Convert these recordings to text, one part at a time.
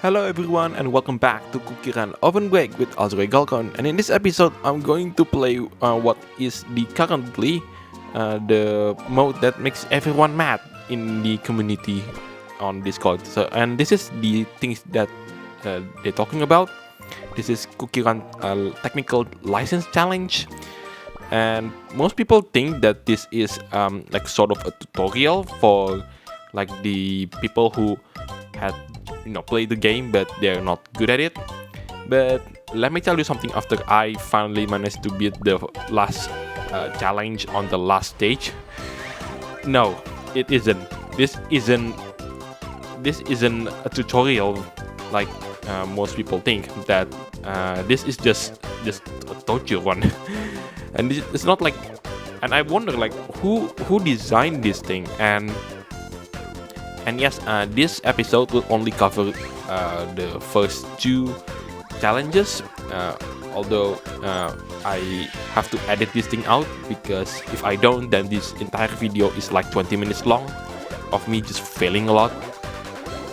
Hello everyone and welcome back to CookieRunOvenBreak with Azure Galcon, and in this episode I'm going to play what is currently the mode that makes everyone mad in the community on Discord. And this is the things that they're talking about. This is CookieRun technical license challenge, and most people think that this is like sort of a tutorial for like the people who had play the game but they're not good at it. But let me tell you something. After I finally managed to beat the last challenge on the last stage, no, it isn't. This isn't a tutorial like most people think. That this is just a torture run. And it's not like, and I wonder like who designed this thing. And yes, this episode will only cover the first two challenges, although I have to edit this thing out, because if I don't, then this entire video is like 20 minutes long of me just failing a lot.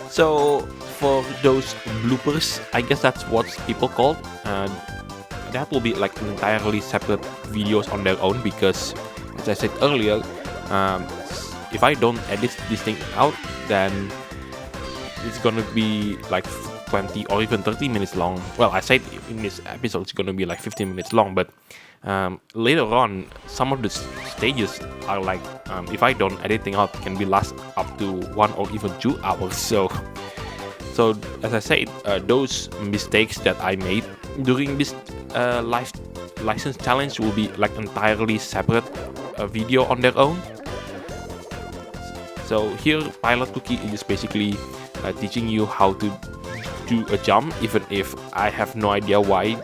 So for those bloopers, I guess that's what people call, that will be like entirely separate videos on their own, because as I said earlier, if I don't edit this thing out, then it's gonna be like 20 or even 30 minutes long. Well, I said in this episode it's gonna be like 15 minutes long, but later on some of the stages are like, if I don't edit it out, can be last up to 1 or even 2 hours. So as I said, those mistakes that I made during this license challenge will be like entirely separate video on their own. So here, Pilot Cookie is basically teaching you how to do a jump, even if I have no idea why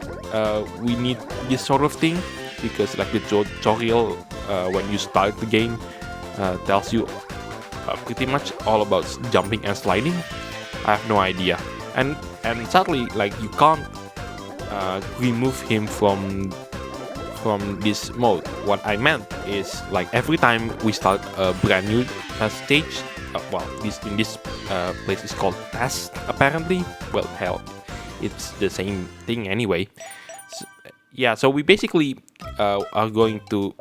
we need this sort of thing, because like the tutorial when you start the game tells you pretty much all about jumping and sliding. I have no idea, and sadly, like, you can't remove him from this mode. What I meant is, like, every time we start a brand new stage, in this place is called test apparently. Well, hell, it's the same thing anyway. So we basically are going to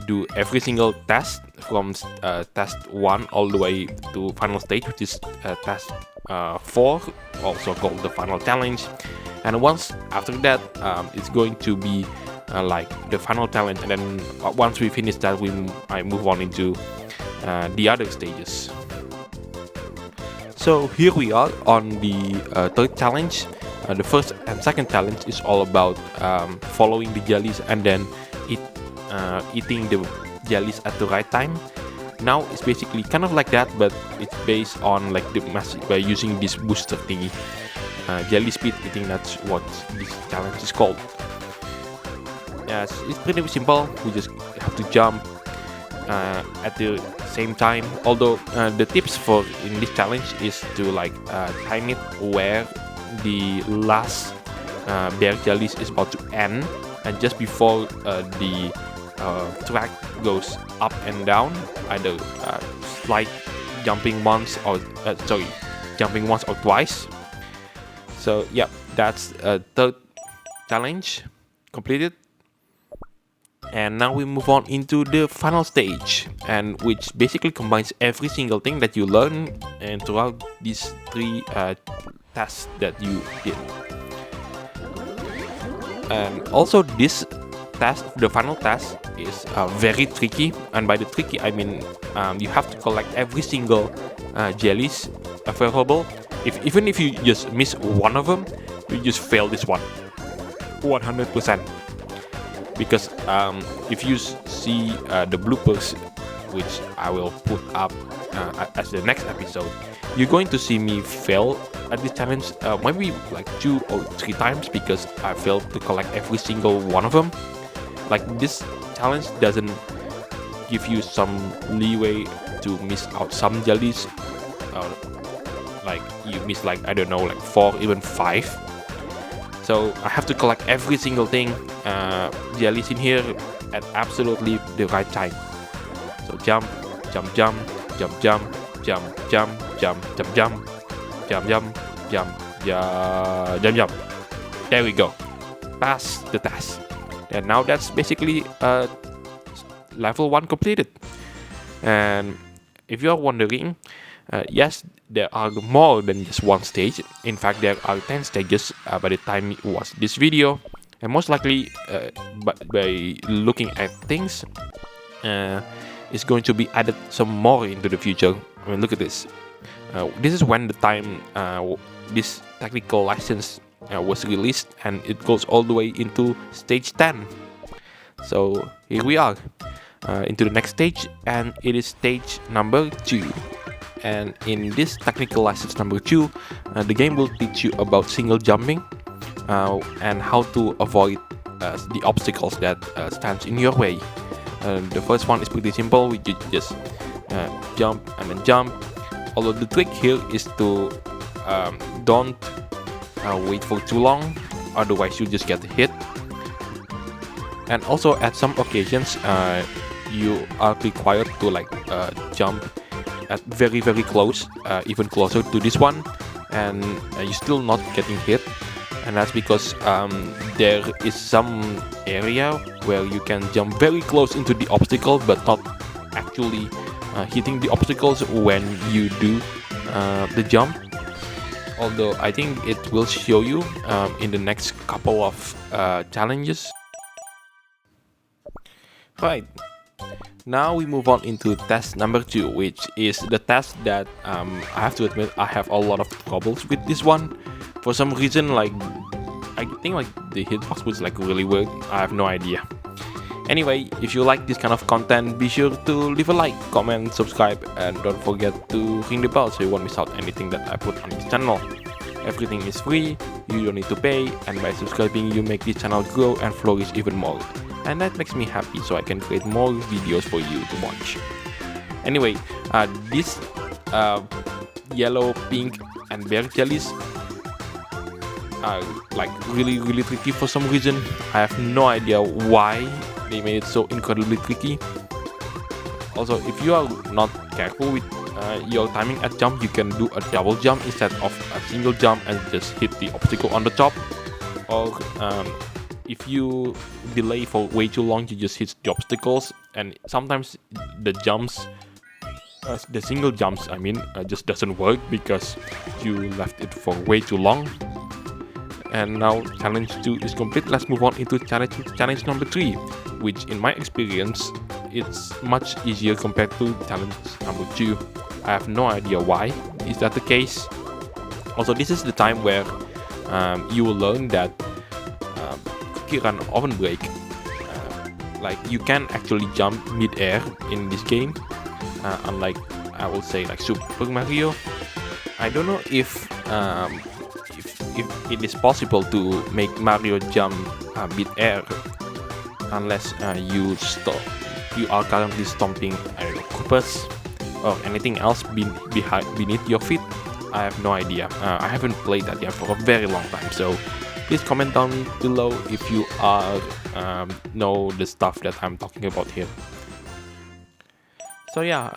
do every single test from test 1 all the way to final stage, which is test 4, also called the final challenge. And once after that, it's going to be like the final challenge, and then once we finish that, I move on into the other stages. So here we are on the third challenge. The first and second challenge is all about following the jellies and then eating the jellies at the right time. Now it's basically kind of like that, but it's based on like the by using this booster thingy, jelly speed eating. That's what this challenge is called. Yes, it's pretty simple. We just have to jump at the same time. Although the tips for in this challenge is to like time it where the last bear jellies is about to end, and just before the track goes up and down, either jumping once or twice. So yeah, that's third challenge completed. And now we move on into the final stage, and which basically combines every single thing that you learn and throughout these 3 tests that you did. And also this test, the final test, is very tricky, and by the tricky I mean you have to collect every single jellies available. Even if you just miss one of them, you just fail this one 100%. Because if you see the bloopers, which I will put up as the next episode, you're going to see me fail at this challenge maybe like 2 or 3 times, because I failed to collect every single one of them. Like, this challenge doesn't give you some leeway to miss out some jellies. Like you miss, like, I don't know, like 4, even 5. So I have to collect every single thing, jellies in here, at absolutely the right time. So jump, jump, jump, jump, jump, jump, jump, jump, jump, jump, jump, jump, jump, Jump. There we go. Pass the test. And now that's basically level 1 completed. And if you are wondering, yes, there are more than just one stage. In fact, there are 10 stages by the time you watch this video. And most likely, by looking at things, it's going to be added some more into the future. I mean, look at this. This is when the time this technical license was released, and it goes all the way into stage 10. So here we are into the next stage, and it is stage number 2. And in this technical license number 2, the game will teach you about single jumping and how to avoid the obstacles that stands in your way. The first one is pretty simple. You just jump and then jump. Although the trick here is to don't wait for too long, otherwise you just get hit. And also at some occasions you are required to jump at very close, even closer to this one, and you're still not getting hit. And that's because there is some area where you can jump very close into the obstacle but not actually hitting the obstacles when you do the jump. Although I think it will show you in the next couple of challenges. Right, now we move on into test number 2, which is the test that I have to admit I have a lot of troubles with this one. For some reason, I think the hitbox was really weird. I have no idea. Anyway, if you like this kind of content, be sure to leave a like, comment, subscribe, and don't forget to ring the bell so you won't miss out anything that I put on this channel. Everything is free, you don't need to pay, and by subscribing you make this channel grow and flourish even more. And that makes me happy, so I can create more videos for you to watch. Anyway, this yellow, pink, and bear jellies are really tricky for some reason. I have no idea why they made it so incredibly tricky. Also, if you are not careful with your timing at jump, you can do a double jump instead of a single jump and just hit the obstacle on the top. Or if you delay for way too long, you just hit the obstacles, and sometimes the jumps, the single jumps just doesn't work because you left it for way too long. And now challenge 2 is complete. Let's move on into challenge number 3, which in my experience it's much easier compared to challenge number 2. I have no idea why is that the case. Also, this is the time where you will learn that CookieRunOvenBreak, you can actually jump mid-air in this game, unlike I will say Super Mario. I don't know if it is possible to make Mario jump mid-air unless you are currently stomping Koopas or anything else beneath your feet. I have no idea. I haven't played that yet for a very long time, so please comment down below if you know the stuff that I'm talking about here. So yeah,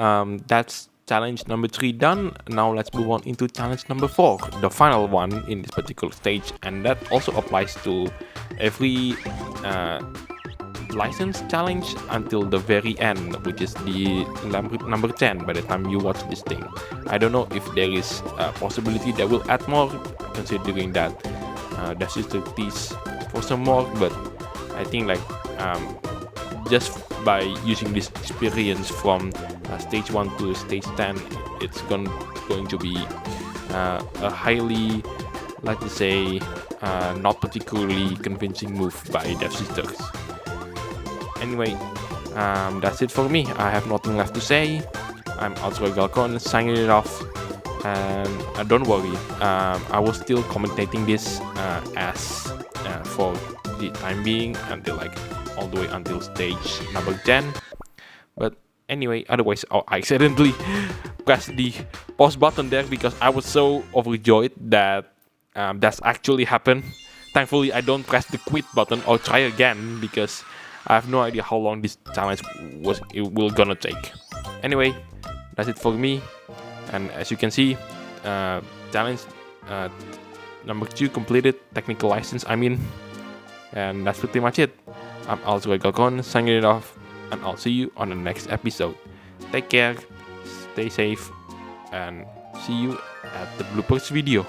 that's challenge number 3 done. Now let's move on into challenge number 4, the final one in this particular stage, and that also applies to every license challenge until the very end, which is the number 10 by the time you watch this thing. I don't know if there is a possibility that will add more, considering that Devsisters tease for some more, but I think just by using this experience from stage 1 to stage 10, it's going to be a highly, let's say, not particularly convincing move by Devsisters. Anyway, that's it for me. I have nothing left to say. I'm Galcon signing it off, and don't worry, I was still commentating this as for the time being until all the way until stage number 10. But anyway, otherwise I accidentally pressed the pause button there because I was so overjoyed that that's actually happened. Thankfully I don't press the quit button or try again because I have no idea how long this challenge will gonna take. Anyway, that's it for me, and as you can see, challenge number 2 completed, technical license I mean. And that's pretty much it. I'm also Galcon signing it off, and I'll see you on the next episode. Take care, stay safe, and see you at the bloopers video.